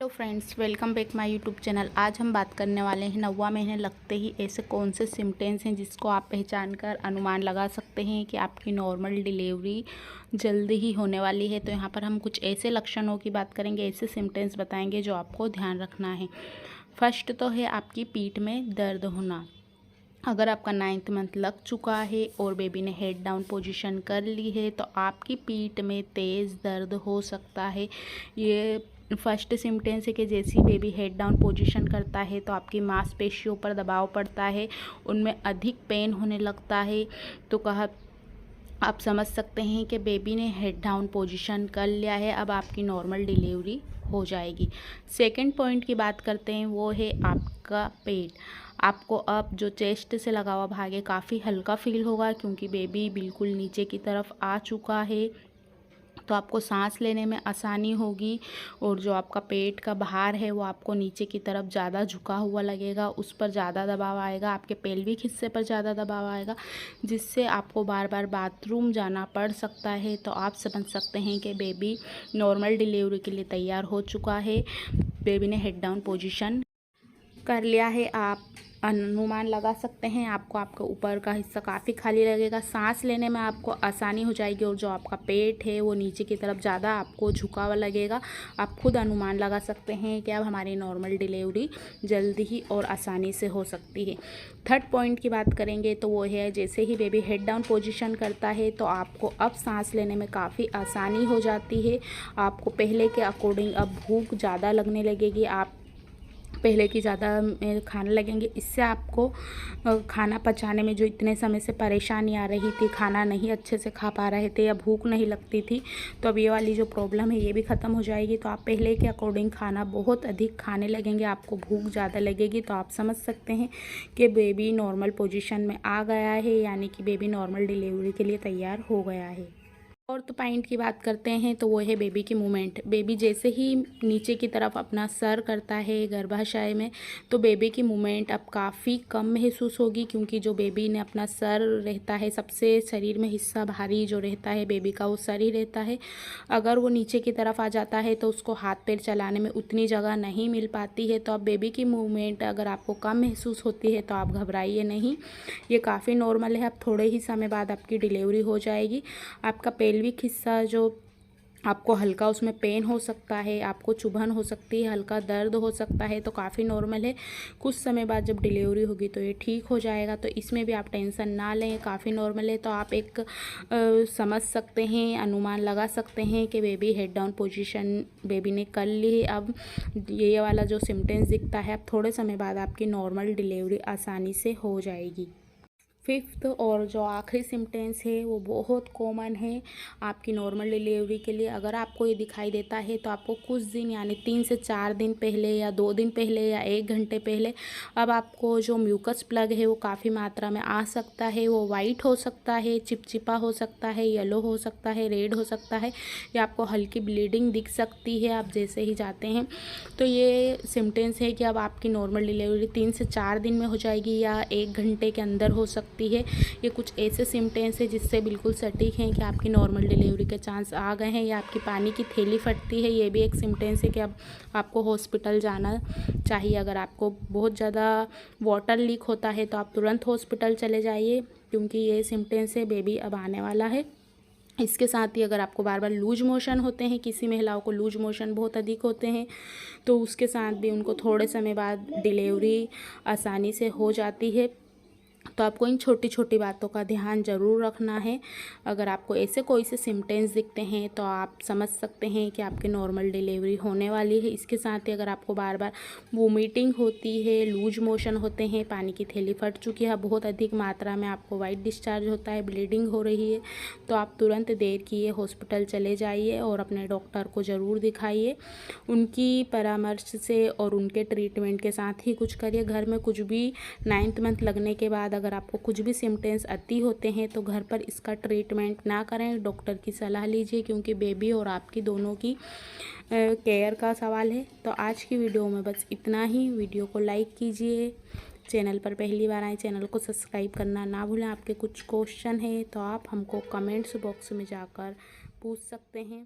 Hello friends, welcome back my YouTube channel. आज हम बात करने वाले हैं 9वां महीने लगते ही ऐसे कौन से सिम्टम्स हैं जिसको आप पहचान कर अनुमान लगा सकते हैं कि आपकी नॉर्मल डिलीवरी जल्दी ही होने वाली है। तो यहाँ पर हम कुछ ऐसे लक्षणों की बात करेंगे, ऐसे सिम्टम्स बताएंगे जो आपको ध्यान रखना है। फर्स्ट तो है आपकी पीठ में दर्द होना। अगर आपका 9th मंथ लग चुका है और बेबी ने हेड डाउन पोजीशन कर ली है तो आपकी पीठ में तेज़ दर्द हो सकता है। ये फर्स्ट सिम्टम्स है कि जैसे ही बेबी हेड डाउन पोजीशन करता है तो आपकी मांसपेशियों पर दबाव पड़ता है, उनमें अधिक पेन होने लगता है। तो आप समझ सकते हैं कि बेबी ने हेड डाउन पोजीशन कर लिया है, अब आपकी नॉर्मल डिलीवरी हो जाएगी। सेकंड पॉइंट की बात करते हैं, वो है आपका पेट। आपको अब जो चेस्ट से लगा हुआ भाग है काफ़ी हल्का फील होगा क्योंकि बेबी बिल्कुल नीचे की तरफ आ चुका है, तो आपको सांस लेने में आसानी होगी। और जो आपका पेट का भार है वो आपको नीचे की तरफ ज़्यादा झुका हुआ लगेगा, उस पर ज़्यादा दबाव आएगा, आपके पेल्विक हिस्से पर ज़्यादा दबाव आएगा, जिससे आपको बार बार बाथरूम जाना पड़ सकता है। तो आप समझ सकते हैं कि बेबी नॉर्मल डिलीवरी के लिए तैयार हो चुका है। बेबी ने हेड डाउन पोजीशन कर लिया है। आप अनुमान लगा सकते हैं, आपको आपका ऊपर का हिस्सा काफ़ी खाली लगेगा, सांस लेने में आपको आसानी हो जाएगी और जो आपका पेट है वो नीचे की तरफ ज़्यादा आपको झुका हुआ लगेगा। आप खुद अनुमान लगा सकते हैं कि अब हमारी नॉर्मल डिलीवरी जल्दी ही और आसानी से हो सकती है। थर्ड पॉइंट की बात करेंगे तो वो है जैसे ही बेबी हेड डाउन पोजीशन करता है तो आपको अब सांस लेने में काफ़ी आसानी हो जाती है। आपको पहले के अकॉर्डिंग अब भूख ज़्यादा लगने लगेगी, आप पहले की ज़्यादा खाने लगेंगे। इससे आपको खाना पचाने में जो इतने समय से परेशानी आ रही थी, खाना नहीं अच्छे से खा पा रहे थे या भूख नहीं लगती थी, तो अब ये वाली जो प्रॉब्लम है ये भी ख़त्म हो जाएगी। तो आप पहले के अकॉर्डिंग खाना बहुत अधिक खाने लगेंगे, आपको भूख ज़्यादा लगेगी। तो आप समझ सकते हैं कि बेबी नॉर्मल पोजीशन में आ गया है, यानी कि बेबी नॉर्मल डिलीवरी के लिए तैयार हो गया है। फोर्थ पॉइंट की बात करते हैं तो वो है बेबी की मूवमेंट। बेबी जैसे ही नीचे की तरफ अपना सर करता है गर्भाशय में, तो बेबी की मूवमेंट अब काफ़ी कम महसूस होगी क्योंकि जो बेबी ने अपना सर रहता है, सबसे शरीर में हिस्सा भारी जो रहता है बेबी का वो सर ही रहता है। अगर वो नीचे की तरफ आ जाता है तो उसको हाथ पैर चलाने में उतनी जगह नहीं मिल पाती है। तो अब बेबी की मूवमेंट अगर आपको कम महसूस होती है तो आप घबराइए नहीं, ये काफ़ी नॉर्मल है। अब थोड़े ही समय बाद आपकी डिलीवरी हो जाएगी। आपका पेल्विक हिस्सा जो आपको हल्का उसमें पेन हो सकता है, आपको चुभन हो सकती है, हल्का दर्द हो सकता है, तो काफ़ी नॉर्मल है। कुछ समय बाद जब डिलीवरी होगी तो ये ठीक हो जाएगा, तो इसमें भी आप टेंशन ना लें, काफ़ी नॉर्मल है। तो आप एक समझ सकते हैं, अनुमान लगा सकते हैं कि baby head down position baby ने कर ली है। अब ये वाला जो सिम्टम्स दिखता है, अब थोड़े समय बाद आपकी नॉर्मल डिलीवरी आसानी से हो जाएगी। फिफ्थ और जो आखिरी सिम्टम्स है वो बहुत कॉमन है आपकी नॉर्मल डिलीवरी के लिए। अगर आपको ये दिखाई देता है तो आपको कुछ दिन यानी 3 से 4 दिन पहले या 2 दिन पहले या 1 घंटे पहले अब आपको जो म्यूकस प्लग है वो काफ़ी मात्रा में आ सकता है। वो वाइट हो सकता है, चिपचिपा हो सकता है, येलो हो सकता है, रेड हो सकता है, या आपको हल्की ब्लीडिंग दिख सकती है आप जैसे ही जाते हैं। तो ये सिम्टम्स है कि अब आपकी नॉर्मल डिलीवरी 3 से 4 दिन में हो जाएगी या 1 घंटे के अंदर हो सकती है। ये कुछ ऐसे सिम्टम्स है जिससे बिल्कुल सटीक हैं कि आपकी नॉर्मल डिलीवरी के चांस आ गए हैं। या आपकी पानी की थैली फटती है, ये भी एक सिम्टम्स है कि अब आपको हॉस्पिटल जाना चाहिए। अगर आपको बहुत ज़्यादा वाटर लीक होता है तो आप तुरंत हॉस्पिटल चले जाइए क्योंकि ये सिम्टम्स है, बेबी अब आने वाला है। इसके साथ ही अगर आपको बार बार लूज मोशन होते हैं, किसी महिलाओं को लूज मोशन बहुत अधिक होते हैं, तो उसके साथ भी उनको थोड़े समय बाद डिलीवरी आसानी से हो जाती है। तो आपको इन छोटी छोटी बातों का ध्यान ज़रूर रखना है। अगर आपको ऐसे कोई से सिम्टम्स दिखते हैं तो आप समझ सकते हैं कि आपकी नॉर्मल डिलीवरी होने वाली है। इसके साथ ही अगर आपको बार बार वोमिटिंग होती है, लूज मोशन होते हैं, पानी की थैली फट चुकी है, बहुत अधिक मात्रा में आपको वाइट डिस्चार्ज होता है, ब्लीडिंग हो रही है, तो आप तुरंत देर किए हॉस्पिटल चले जाइए और अपने डॉक्टर को ज़रूर दिखाइए। उनकी परामर्श से और उनके ट्रीटमेंट के साथ ही कुछ करिए। घर में कुछ भी 9th मंथ लगने के बाद अगर आपको कुछ भी सिम्टम्स अति होते हैं तो घर पर इसका ट्रीटमेंट ना करें, डॉक्टर की सलाह लीजिए क्योंकि बेबी और आपकी दोनों की केयर का सवाल है। तो आज की वीडियो में बस इतना ही। वीडियो को लाइक कीजिए, चैनल पर पहली बार आए चैनल को सब्सक्राइब करना ना भूलें। आपके कुछ क्वेश्चन है तो आप हमको कमेंट्स बॉक्स में जाकर पूछ सकते हैं।